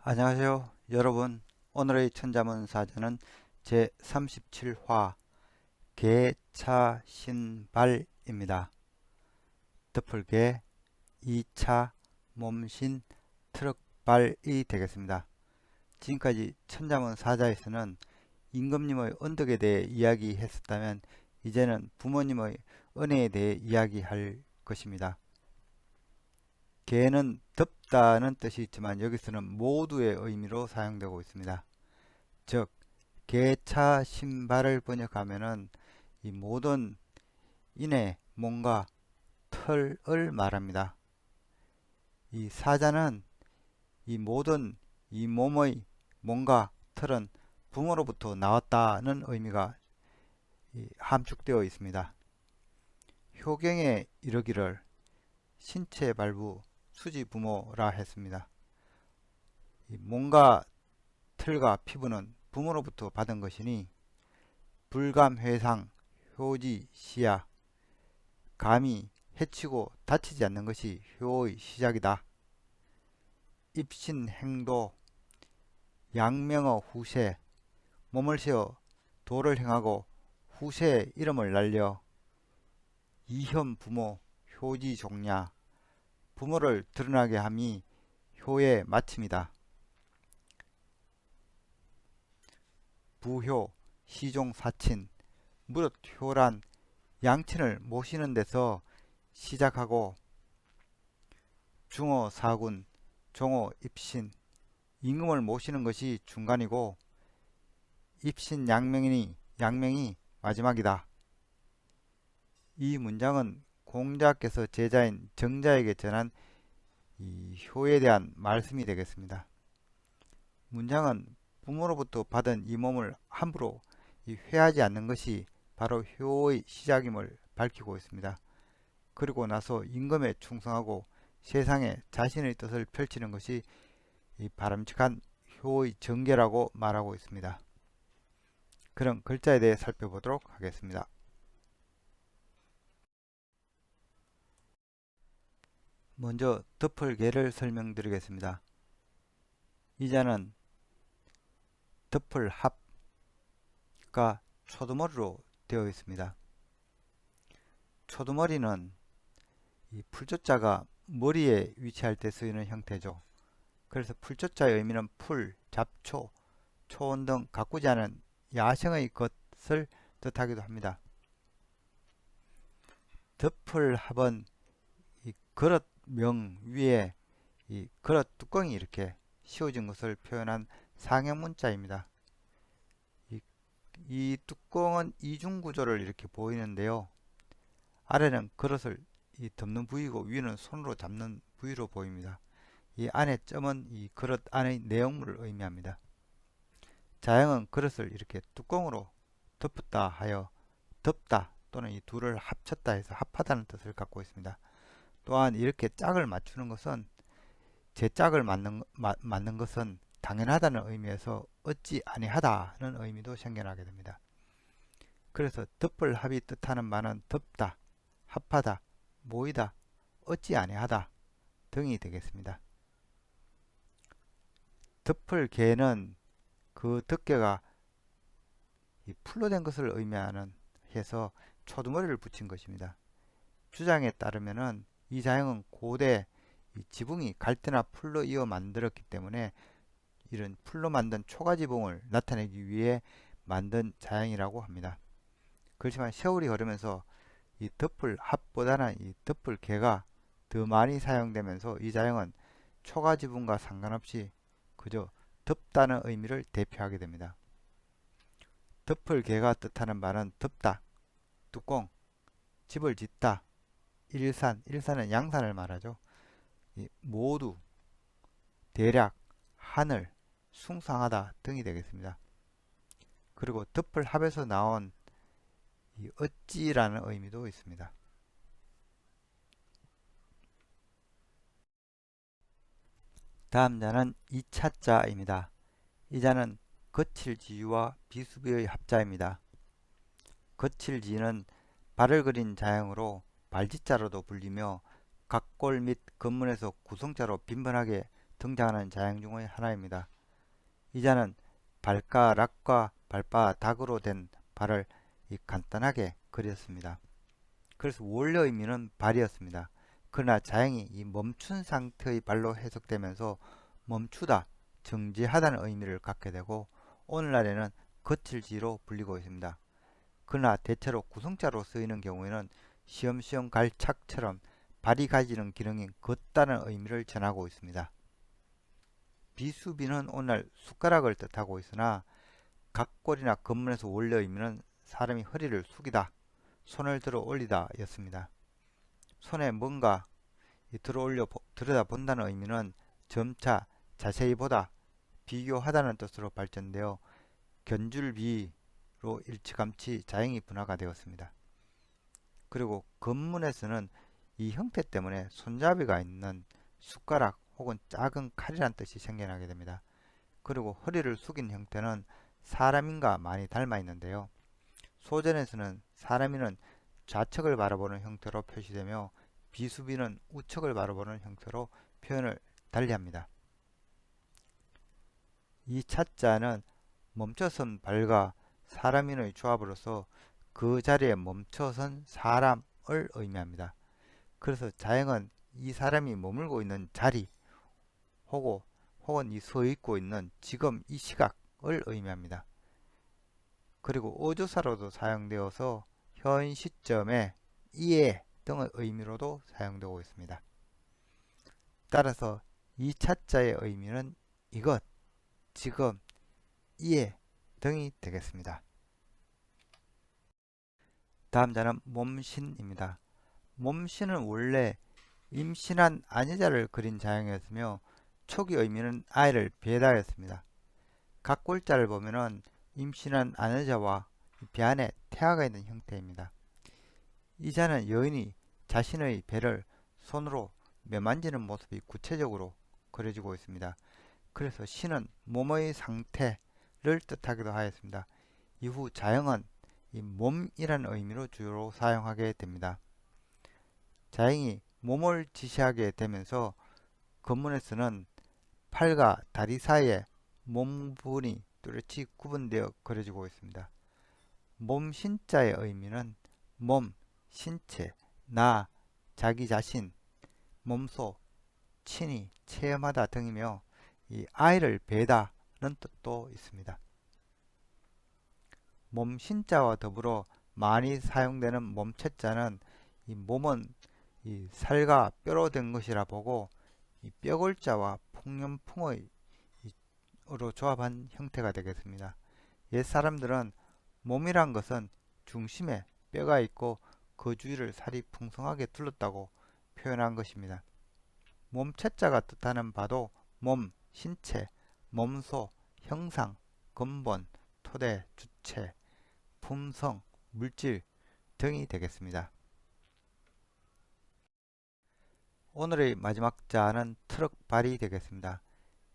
안녕하세요. 여러분, 오늘의 천자문 사전은 제37화 개차신발입니다. 덮을개 2차 몸신 트럭발이 되겠습니다. 지금까지 천자문 사자에서는 임금님의 언덕에 대해 이야기했었다면 이제는 부모님의 은혜에 대해 이야기할 것입니다. 개는 덮다는 뜻이 있지만 여기서는 모두의 의미로 사용되고 있습니다. 즉 개차 신발을 번역하면은 이 모든 인의 몸과 털을 말합니다. 이 사자는 이 모든 이 몸의 몸과 털은 부모로부터 나왔다는 의미가 함축되어 있습니다. 효경에 이르기를 신체 발부 수지 부모라 했습니다. 이 몸과 털과 피부는 부모로부터 받은 것이니 불감회상 효지 시야 감히 해치고 다치지 않는 것이 효의 시작이다. 입신행도 양명어 후세 몸을 세워 도를 행하고 후세의 이름을 날려 이현 부모 효지 종냐 부모를 드러나게 함이 효의 마침이다. 부효 시종 사친 무릇 효란 양친을 모시는 데서 시작하고 중어 사군 종어 입신 임금을 모시는 것이 중간이고 입신 양명이 마지막이다. 이 문장은 공자께서 제자인 정자에게 전한 이 효에 대한 말씀이 되겠습니다. 문장은 부모로부터 받은 이 몸을 함부로 회하지 않는 것이 바로 효의 시작임을 밝히고 있습니다. 그리고 나서 임금에 충성하고 세상에 자신의 뜻을 펼치는 것이 이 바람직한 효의 전개라고 말하고 있습니다. 그럼 글자에 대해 살펴보도록 하겠습니다. 먼저 덮을개를 설명드리겠습니다. 이 자는 덮을합과 초두머리로 되어 있습니다. 초두머리는 이 풀조자가 머리에 위치할 때 쓰이는 형태죠. 그래서 풀조자의 의미는 풀, 잡초, 초원 등 가꾸지 않은 야생의 것을 뜻하기도 합니다. 덮을합은 이 그릇명 위에 이 그릇 뚜껑이 이렇게 씌워진 것을 표현한 상형 문자입니다. 이 뚜껑은 이중 구조를 이렇게 보이는데요. 아래는 그릇을 덮는 부위고 위는 손으로 잡는 부위로 보입니다. 이 안에 점은 이 그릇 안의 내용물을 의미합니다. 자형은 그릇을 이렇게 뚜껑으로 덮었다 하여 덮다 또는 이 둘을 합쳤다 해서 합하다는 뜻을 갖고 있습니다. 또한 이렇게 짝을 맞추는 것은 제 짝을 맞는 것은 당연하다는 의미에서 어찌 아니하다는 의미도 생겨나게 됩니다. 그래서 덮을 합이 뜻하는 바는 덮다, 합하다, 모이다, 어찌 아니하다 등이 되겠습니다. 덮을 개는 그 덮개가 풀로 된 것을 의미하는 해서 초두머리를 붙인 것입니다. 주장에 따르면은 이 자형은 고대 지붕이 갈대나 풀로 이어 만들었기 때문에 이런 풀로 만든 초가지붕을 나타내기 위해 만든 자형이라고 합니다. 그렇지만 세월이 흐르면서 이 덮을 합보다는 이 덮을 개가 더 많이 사용되면서 이 자형은 초가지붕과 상관없이 그저 덮다는 의미를 대표하게 됩니다. 덮을 개가 뜻하는 바는 덮다, 뚜껑, 집을 짓다, 일산은 양산을 말하죠. 모두, 대략, 하늘, 숭상하다 등이 되겠습니다. 그리고 덮을 합에서 나온 이 어찌라는 의미도 있습니다. 다음 자는 2차자입니다. 이 자는 거칠지유와 비수비의 합자입니다. 거칠지는 발을 그린 자형으로 발지자로도 불리며 각골 및 겉문에서 구성자로 빈번하게 등장하는 자형 중의 하나입니다. 이 자는 발가락과 발바닥으로 된 발을 간단하게 그렸습니다. 그래서 원래 의미는 발이었습니다. 그러나 자형이 이 멈춘 상태의 발로 해석되면서 멈추다, 정지하다는 의미를 갖게 되고 오늘날에는 거칠지로 불리고 있습니다. 그러나 대체로 구성자로 쓰이는 경우에는 시험시험 갈착처럼 발이 가지는 기능이 걷다는 의미를 전하고 있습니다. 비수비는 오늘날 숟가락을 뜻하고 있으나 각골이나 겉문에서 원래 의미는 사람이 허리를 숙이다, 손을 들어 올리다 였습니다. 손에 뭔가 들어 올려 들여다본다는 의미는 점차 자세히 보다, 비교하다는 뜻으로 발전되어 견줄비로 일찌감치 자형이 분화가 되었습니다. 그리고 겉문에서는 이 형태 때문에 손잡이가 있는 숟가락 혹은 작은 칼이란 뜻이 생겨나게 됩니다. 그리고 허리를 숙인 형태는 사람인과 많이 닮아 있는데요. 소전에서는 사람인은 좌측을 바라보는 형태로 표시되며 비수비는 우측을 바라보는 형태로 표현을 달리합니다. 이 차자는 멈춰선 발과 사람인의 조합으로서 그 자리에 멈춰선 사람을 의미합니다. 그래서 자형은 이 사람이 머물고 있는 자리 혹은 이 서 있고 있는 지금 이 시각을 의미합니다. 그리고 어조사로도 사용되어서 현 시점에 이에 등의 의미로도 사용되고 있습니다. 따라서 이 차자의 의미는 이것, 지금, 이에 등이 되겠습니다. 다음 자는 몸신입니다. 몸신은 원래 임신한 아내자를 그린 자형이었으며 초기 의미는 아이를 배다였습니다. 각 골자를 보면은 임신한 아내자와 배 안에 태아가 있는 형태입니다. 이 자는 여인이 자신의 배를 손으로 매만지는 모습이 구체적으로 그려지고 있습니다. 그래서 신은 몸의 상태를 뜻하기도 하였습니다. 이후 자형은 이 몸이라는 의미로 주로 사용하게 됩니다. 자형이 몸을 지시하게 되면서 겉문에서는 팔과 다리 사이에 몸 부분이 뚜렷이 구분되어 그려지고 있습니다. 몸 신자의 의미는 몸, 신체, 나, 자기 자신, 몸소, 친히, 체험하다 등이며 이 아이를 배다는 뜻도 있습니다. 몸 신자와 더불어 많이 사용되는 몸체자는 이 몸은 이 살과 뼈로 된 것이라 보고 이 뼈골자와 풍년풍의 으로 조합한 형태가 되겠습니다. 옛 사람들은 몸이란 것은 중심에 뼈가 있고 그 주위를 살이 풍성하게 둘렀다고 표현한 것입니다. 몸체자가 뜻하는 바도 몸, 신체, 몸소, 형상, 근본, 토대, 주체, 품성, 물질 등이 되겠습니다. 오늘의 마지막 자는 트럭발이 되겠습니다.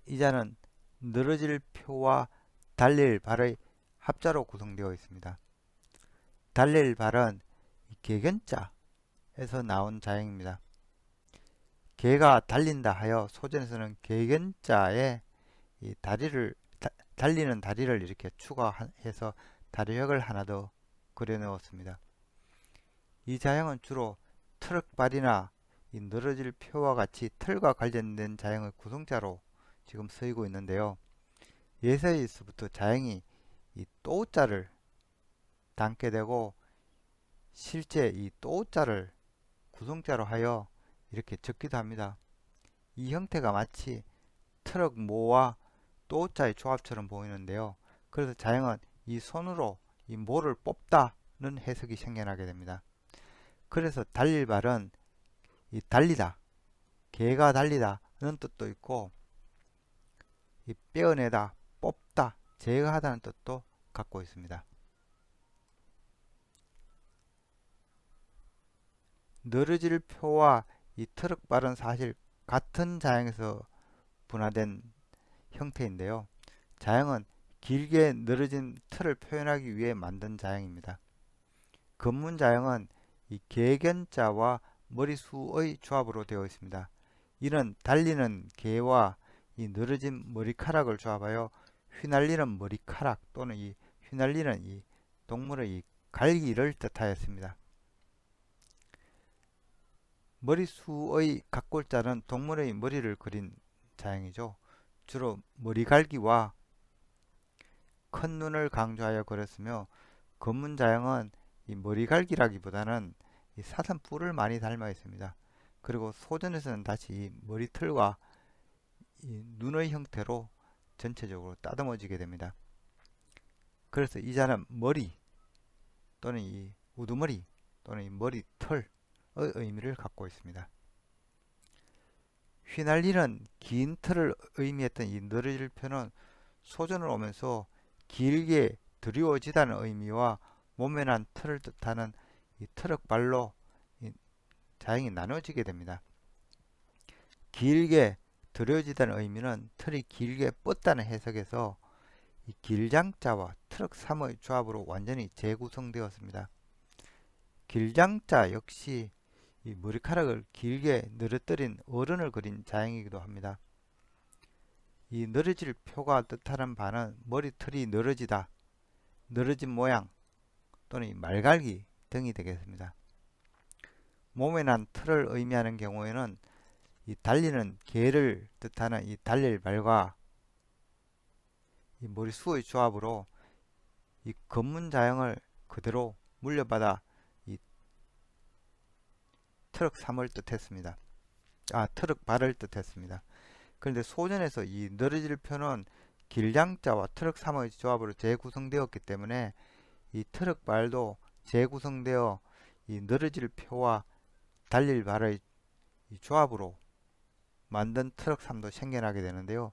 이 자는 늘어질 표와 달릴 발의 합자로 구성되어 있습니다. 달릴 발은 개견자에서 나온 자형입니다. 개가 달린다 하여 소전에서는 개견자에 이 달리는 다리를 이렇게 추가해서 다리역을 하나 더 그려 넣었습니다. 이 자형은 주로 트럭발이나 이 늘어질 표와 같이 틀과 관련된 자형의 구성자로 지금 쓰이고 있는데요. 예서에서부터 자형이 이 또자를 담게 되고 실제 이 또자를 구성자로 하여 이렇게 적기도 합니다. 이 형태가 마치 트럭 모와 또자의 조합처럼 보이는데요. 그래서 자형은 이 손으로 이 모를 뽑다는 해석이 생겨나게 됩니다. 그래서 달릴 발은 이 달리다, 개가 달리다는 뜻도 있고 이 떼어내다, 뽑다, 제거하다는 뜻도 갖고 있습니다. 늘어질 표와 이 트럭발은 사실 같은 자형에서 분화된 형태인데요. 자형은 길게 늘어진 틀을 표현하기 위해 만든 자형입니다. 근문 자형은 이 개견자와 머리수의 조합으로 되어 있습니다. 이는 달리는 개와 이 늘어진 머리카락을 조합하여 휘날리는 머리카락 또는 이 휘날리는 이 동물의 이 갈기를 뜻하였습니다. 머리수의 각골자는 동물의 머리를 그린 자형이죠. 주로 머리갈기와 큰 눈을 강조하여 그렸으며 검문 자형은 이 머리갈기라기보다는 이 사슴뿔을 많이 닮아 있습니다. 그리고 소전에서는 다시 이 머리털과 이 눈의 형태로 전체적으로 따듬어지게 됩니다. 그래서 이 자는 머리 또는 이 우두머리 또는 이 머리털의 의미를 갖고 있습니다. 휘날리는 긴 털을 의미했던 이 늘어질 표는 소전을 오면서 길게 드리워지다는 의미와 모면한 털을 뜻하는 이 트럭발로 이 자형이 나눠지게 됩니다. 길게 드려지다는 의미는 털이 길게 뻗다는 해석에서 이 길장자와 트럭 3의 조합으로 완전히 재구성되었습니다. 길장자 역시 이 머리카락을 길게 늘어뜨린 어른을 그린 자형이기도 합니다. 이 늘어질 표가 뜻하는 바는 머리털이 늘어지다, 늘어진 모양 또는 이 말갈기 등이 되겠습니다. 몸에 난 털을 의미하는 경우에는 이 달리는 개를 뜻하는 이 달릴 말과 이 머리수의 조합으로 이 검문 자형을 그대로 물려받아 이 트럭 3을 뜻했습니다. 트럭 발을 뜻했습니다. 그런데 소전에서 이 늘어질 표는 길장자와 트럭 3의 조합으로 재구성되었기 때문에 이 트럭 발도 재구성되어 이 늘어질 표와 달릴 발의 이 조합으로 만든 트럭 3도 생겨나게 되는데요.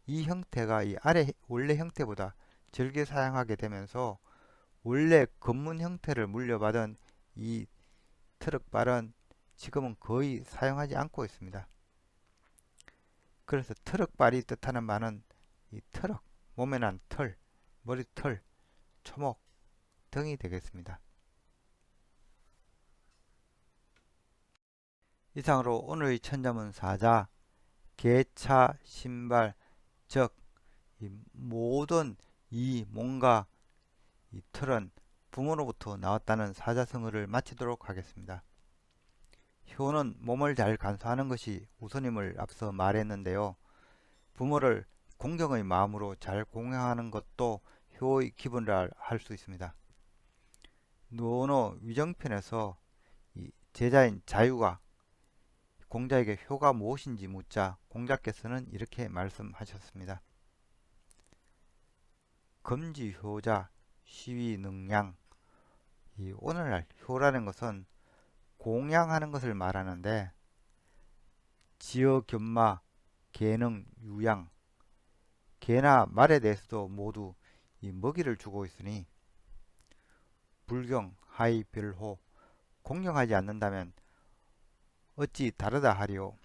이 형태가 이 아래 원래 형태보다 적게 사용하게 되면서 원래 검문 형태를 물려받은 이 트럭발은 지금은 거의 사용하지 않고 있습니다. 그래서 트럭발이 뜻하는 바는 이 트럭, 몸에 난 털, 머리털, 초목 등이 되겠습니다. 이상으로 오늘의 천자문 사자, 개차, 신발, 적, 이 모든 이 뭔가 이 틀은 부모로부터 나왔다는 사자성어를 마치도록 하겠습니다. 효는 몸을 잘 간수하는 것이 우선임을 앞서 말했는데요. 부모를 공경의 마음으로 잘 공경하는 것도 효의 기본이라 할 수 있습니다. 누오노 위정편에서 이 제자인 자유가 공자에게 효가 무엇인지 묻자 공자께서는 이렇게 말씀하셨습니다. 금지효자 시위능량. 이 오늘날 효라는 것은 공양하는 것을 말하는데 지어 견마 계능 유양, 개나 말에 대해서도 모두 이 먹이를 주고 있으니 불경 하이 별호, 공경하지 않는다면 어찌 다르다 하리오.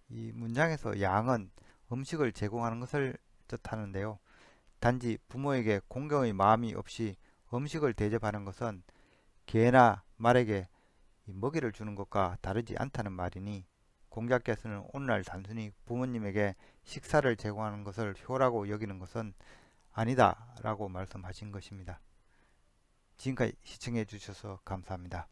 이 문장에서 양은 음식을 제공하는 것을 뜻하는데요. 단지 부모에게 공경의 마음이 없이 음식을 대접하는 것은 개나 말에게 먹이를 주는 것과 다르지 않다는 말이니 공자께서는 오늘날 단순히 부모님에게 식사를 제공하는 것을 효라고 여기는 것은 아니다 라고 말씀하신 것입니다. 지금까지 시청해 주셔서 감사합니다.